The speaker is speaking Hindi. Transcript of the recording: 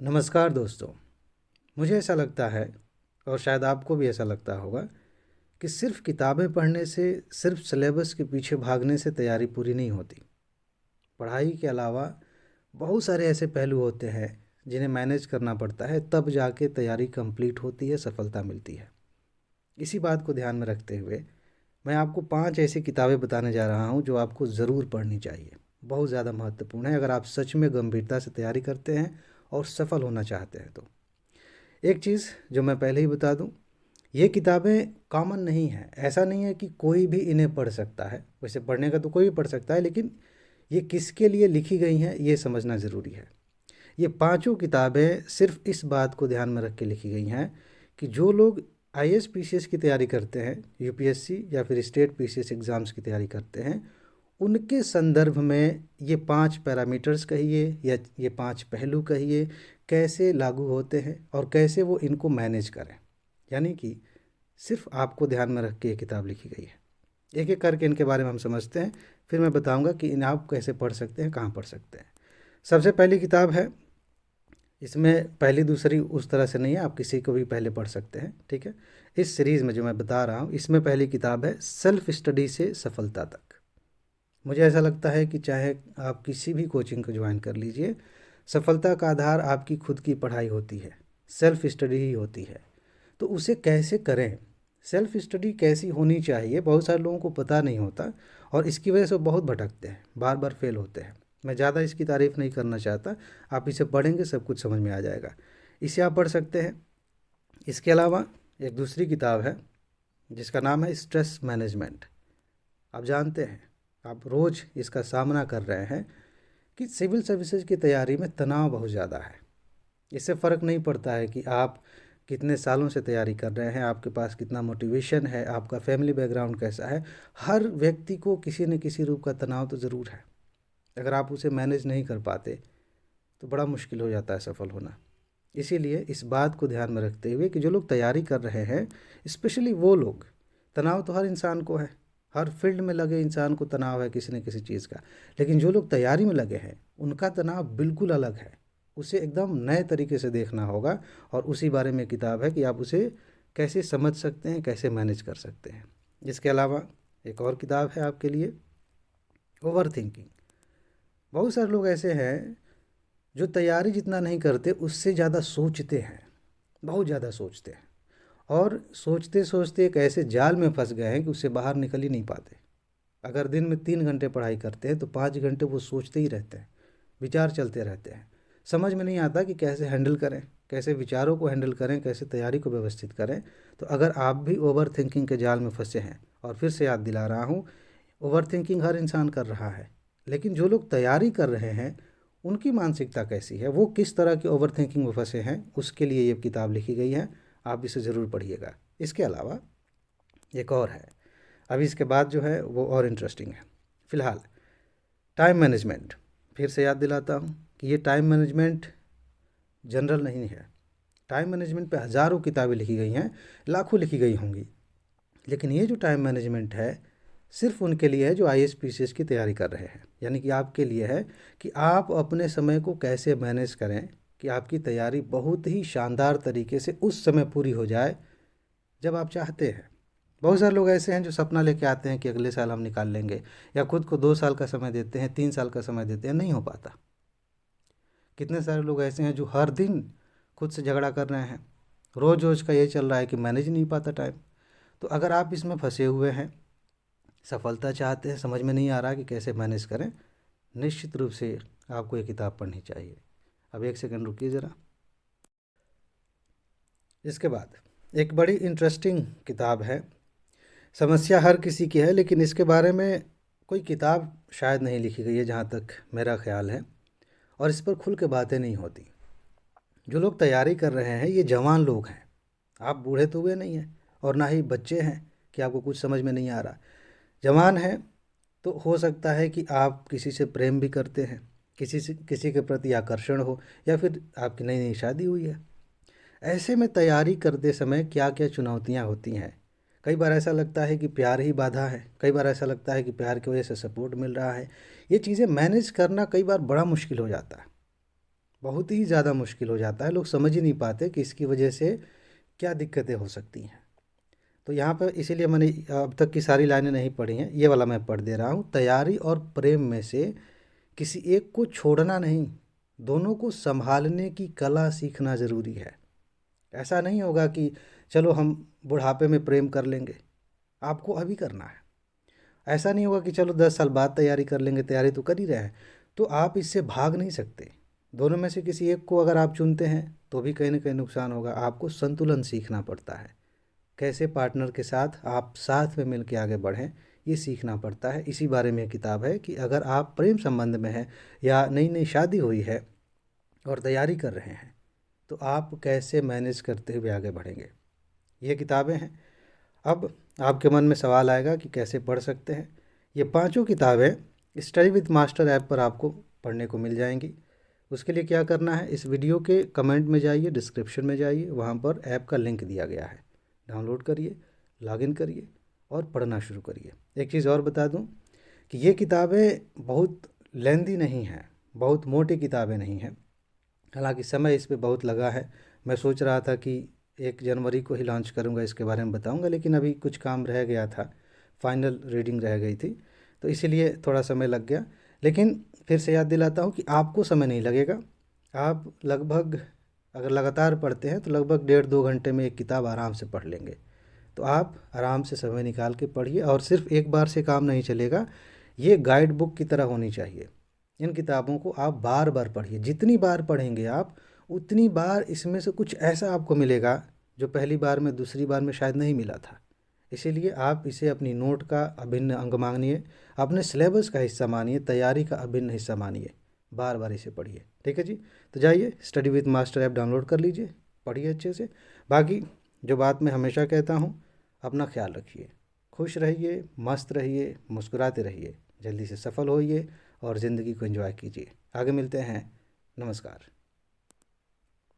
नमस्कार दोस्तों। मुझे ऐसा लगता है और शायद आपको भी ऐसा लगता होगा कि सिर्फ़ किताबें पढ़ने से, सिर्फ़ सिलेबस के पीछे भागने से तैयारी पूरी नहीं होती। पढ़ाई के अलावा बहुत सारे ऐसे पहलू होते हैं जिन्हें मैनेज करना पड़ता है, तब जाके तैयारी कंप्लीट होती है, सफलता मिलती है। इसी बात को ध्यान में रखते हुए मैं आपको 5 ऐसी किताबें बताने जा रहा हूँ जो आपको ज़रूर पढ़नी चाहिए। बहुत ज़्यादा महत्वपूर्ण है अगर आप सच में गंभीरता से तैयारी करते हैं और सफल होना चाहते हैं तो। एक चीज़ जो मैं पहले ही बता दूं, ये किताबें कॉमन नहीं हैं। ऐसा नहीं है कि कोई भी इन्हें पढ़ सकता है। वैसे पढ़ने का तो कोई भी पढ़ सकता है, लेकिन ये किसके लिए लिखी गई हैं ये समझना ज़रूरी है। ये पांचों किताबें सिर्फ इस बात को ध्यान में रख के लिखी गई हैं कि जो लोग आईएएस पीसीएस की तैयारी करते हैं, यूपीएससी या फिर स्टेट पीसीएस एग्ज़ाम्स की तैयारी करते हैं, उनके संदर्भ में ये 5 पैरामीटर्स कहिए या ये 5 पहलू कहिए, कैसे लागू होते हैं और कैसे वो इनको मैनेज करें। यानी कि सिर्फ आपको ध्यान में रख के ये किताब लिखी गई है। एक एक करके इनके बारे में हम समझते हैं, फिर मैं बताऊंगा कि इन्हें आप कैसे पढ़ सकते हैं, कहाँ पढ़ सकते हैं। सबसे पहली किताब है, इसमें पहली दूसरी उस तरह से नहीं है, आप किसी को भी पहले पढ़ सकते हैं, ठीक है। इस सीरीज़ में जो मैं बता रहा हूँ, इसमें पहली किताब है सेल्फ स्टडी से सफलता तक। मुझे ऐसा लगता है कि चाहे आप किसी भी कोचिंग को ज्वाइन कर लीजिए, सफलता का आधार आपकी खुद की पढ़ाई होती है, सेल्फ स्टडी ही होती है। तो उसे कैसे करें, सेल्फ स्टडी कैसी होनी चाहिए, बहुत सारे लोगों को पता नहीं होता और इसकी वजह से वो बहुत भटकते हैं, बार बार फेल होते हैं। मैं ज़्यादा इसकी तारीफ़ नहीं करना चाहता, आप इसे पढ़ेंगे सब कुछ समझ में आ जाएगा। इसे आप पढ़ सकते हैं। इसके अलावा एक दूसरी किताब है जिसका नाम है स्ट्रेस मैनेजमेंट। आप जानते हैं, आप रोज़ इसका सामना कर रहे हैं कि सिविल सर्विसेज की तैयारी में तनाव बहुत ज़्यादा है। इससे फ़र्क नहीं पड़ता है कि आप कितने सालों से तैयारी कर रहे हैं, आपके पास कितना मोटिवेशन है, आपका फैमिली बैकग्राउंड कैसा है। हर व्यक्ति को किसी न किसी रूप का तनाव तो ज़रूर है। अगर आप उसे मैनेज नहीं कर पाते तो बड़ा मुश्किल हो जाता है सफल होना। इसीलिए इस बात को ध्यान में रखते हुए कि जो लोग तैयारी कर रहे हैं, स्पेशली वो लोग, तनाव तो हर इंसान को है, हर फील्ड में लगे इंसान को तनाव है किसी न किसी चीज़ का, लेकिन जो लोग तैयारी में लगे हैं उनका तनाव बिल्कुल अलग है। उसे एकदम नए तरीके से देखना होगा और उसी बारे में किताब है कि आप उसे कैसे समझ सकते हैं, कैसे मैनेज कर सकते हैं। इसके अलावा एक और किताब है आपके लिए, ओवर थिंकिंग। बहुत सारे लोग ऐसे हैं जो तैयारी जितना नहीं करते उससे ज़्यादा सोचते हैं, बहुत ज़्यादा सोचते हैं और सोचते सोचते एक ऐसे जाल में फंस गए हैं कि उससे बाहर निकल ही नहीं पाते। अगर दिन में 3 घंटे पढ़ाई करते हैं तो 5 घंटे वो सोचते ही रहते हैं, विचार चलते रहते हैं। समझ में नहीं आता कि कैसे हैंडल करें, कैसे विचारों को हैंडल करें, कैसे तैयारी को व्यवस्थित करें। तो अगर आप भी ओवर थिंकिंग के जाल में फंसे हैं, और फिर से याद दिला रहा हूँ, ओवर थिंकिंग हर इंसान कर रहा है, लेकिन जो लोग तैयारी कर रहे हैं उनकी मानसिकता कैसी है, वो किस तरह की ओवर थिंकिंग में फंसे हैं, उसके लिए ये किताब लिखी गई है। आप इसे ज़रूर पढ़िएगा। इसके अलावा एक और है, अभी इसके बाद जो है वो और इंटरेस्टिंग है। फ़िलहाल टाइम मैनेजमेंट, फिर से याद दिलाता हूँ कि ये टाइम मैनेजमेंट जनरल नहीं है। टाइम मैनेजमेंट पे हज़ारों किताबें लिखी गई हैं, लाखों लिखी गई होंगी, लेकिन ये जो टाइम मैनेजमेंट है सिर्फ उनके लिए है जो आईएएस पीसीएस की तैयारी कर रहे हैं। यानी कि आपके लिए है कि आप अपने समय को कैसे मैनेज करें कि आपकी तैयारी बहुत ही शानदार तरीके से उस समय पूरी हो जाए जब आप चाहते हैं। बहुत सारे लोग ऐसे हैं जो सपना लेके आते हैं कि अगले साल हम निकाल लेंगे, या खुद को 2 साल का समय देते हैं, 3 साल का समय देते हैं, नहीं हो पाता। कितने सारे लोग ऐसे हैं जो हर दिन खुद से झगड़ा कर रहे हैं, रोज़ रोज़ का ये चल रहा है कि मैनेज नहीं पाता टाइम। तो अगर आप इसमें फंसे हुए हैं, सफलता चाहते हैं, समझ में नहीं आ रहा कि कैसे मैनेज करें, निश्चित रूप से आपको ये किताब पढ़नी चाहिए। अब एक सेकंड रुकिए ज़रा। इसके बाद एक बड़ी इंटरेस्टिंग किताब है, समस्या हर किसी की है, लेकिन इसके बारे में कोई किताब शायद नहीं लिखी गई है जहाँ तक मेरा ख्याल है, और इस पर खुल के बातें नहीं होती। जो लोग तैयारी कर रहे हैं ये जवान लोग हैं, आप बूढ़े तो हुए नहीं हैं और ना ही बच्चे हैं कि आपको कुछ समझ में नहीं आ रहा। जवान हैं तो हो सकता है कि आप किसी से प्रेम भी करते हैं, किसी के प्रति आकर्षण हो, या फिर आपकी नई नई शादी हुई है। ऐसे में तैयारी करते समय क्या क्या चुनौतियां होती हैं। कई बार ऐसा लगता है कि प्यार ही बाधा है, कई बार ऐसा लगता है कि प्यार की वजह से सपोर्ट मिल रहा है। ये चीज़ें मैनेज करना कई बार बड़ा मुश्किल हो जाता है। बहुत ही ज़्यादा मुश्किल हो जाता है। लोग समझ ही नहीं पाते कि इसकी वजह से क्या दिक्कतें हो सकती हैं। तो यहाँ पर इसीलिए मैंने अब तक की सारी लाइनें नहीं पढ़ी हैं, ये वाला मैं पढ़ दे रहा हूँ। तैयारी और प्रेम में से किसी एक को छोड़ना नहीं, दोनों को संभालने की कला सीखना ज़रूरी है। ऐसा नहीं होगा कि चलो हम बुढ़ापे में प्रेम कर लेंगे, आपको अभी करना है। ऐसा नहीं होगा कि चलो 10 साल बाद तैयारी कर लेंगे, तैयारी तो कर ही रहे हैं। तो आप इससे भाग नहीं सकते। दोनों में से किसी एक को अगर आप चुनते हैं तो भी कहीं ना कहीं नुकसान होगा। आपको संतुलन सीखना पड़ता है, कैसे पार्टनर के साथ आप साथ में मिल के आगे बढ़ें, ये सीखना पड़ता है। इसी बारे में किताब है कि अगर आप प्रेम संबंध में हैं या नई नई शादी हुई है और तैयारी कर रहे हैं तो आप कैसे मैनेज करते हुए आगे बढ़ेंगे। ये किताबें हैं। अब आपके मन में सवाल आएगा कि कैसे पढ़ सकते हैं। ये पांचों किताबें स्टडी विद मास्टर ऐप पर आपको पढ़ने को मिल जाएंगी। उसके लिए क्या करना है, इस वीडियो के कमेंट में जाइए, डिस्क्रिप्शन में जाइए, वहाँ पर ऐप का लिंक दिया गया है। डाउनलोड करिए, लॉगिन करिए और पढ़ना शुरू करिए। एक चीज़ और बता दूं कि ये किताबें बहुत लेंदी नहीं हैं, बहुत मोटी किताबें नहीं हैं। हालांकि समय इस पे बहुत लगा है। मैं सोच रहा था कि 1 जनवरी को ही लॉन्च करूंगा, इसके बारे में बताऊंगा, लेकिन अभी कुछ काम रह गया था, फाइनल रीडिंग रह गई थी, तो इसीलिए थोड़ा समय लग गया। लेकिन फिर से याद दिलाता हूँ कि आपको समय नहीं लगेगा। आप लगभग अगर लगातार पढ़ते हैं तो लगभग 1.5-2 घंटे में एक किताब आराम से पढ़ लेंगे। तो आप आराम से समय निकाल के पढ़िए, और सिर्फ एक बार से काम नहीं चलेगा, ये गाइड बुक की तरह होनी चाहिए। इन किताबों को आप बार बार पढ़िए। जितनी बार पढ़ेंगे आप उतनी बार इसमें से कुछ ऐसा आपको मिलेगा जो पहली बार में, दूसरी बार में शायद नहीं मिला था। इसीलिए आप इसे अपनी नोट का अभिन्न अंग मानिए, अपने सिलेबस का हिस्सा मानिए, तैयारी का अभिन्न हिस्सा मानिए। बार बार इसे पढ़िए। ठीक है जी। तो जाइए study with master app download कर लीजिए, पढ़िए अच्छे से। बाकी जो बात मैं हमेशा कहता हूँ, अपना ख्याल रखिए, खुश रहिए, मस्त रहिए, मुस्कुराते रहिए, जल्दी से सफल होइए और ज़िंदगी को एंजॉय कीजिए। आगे मिलते हैं। नमस्कार।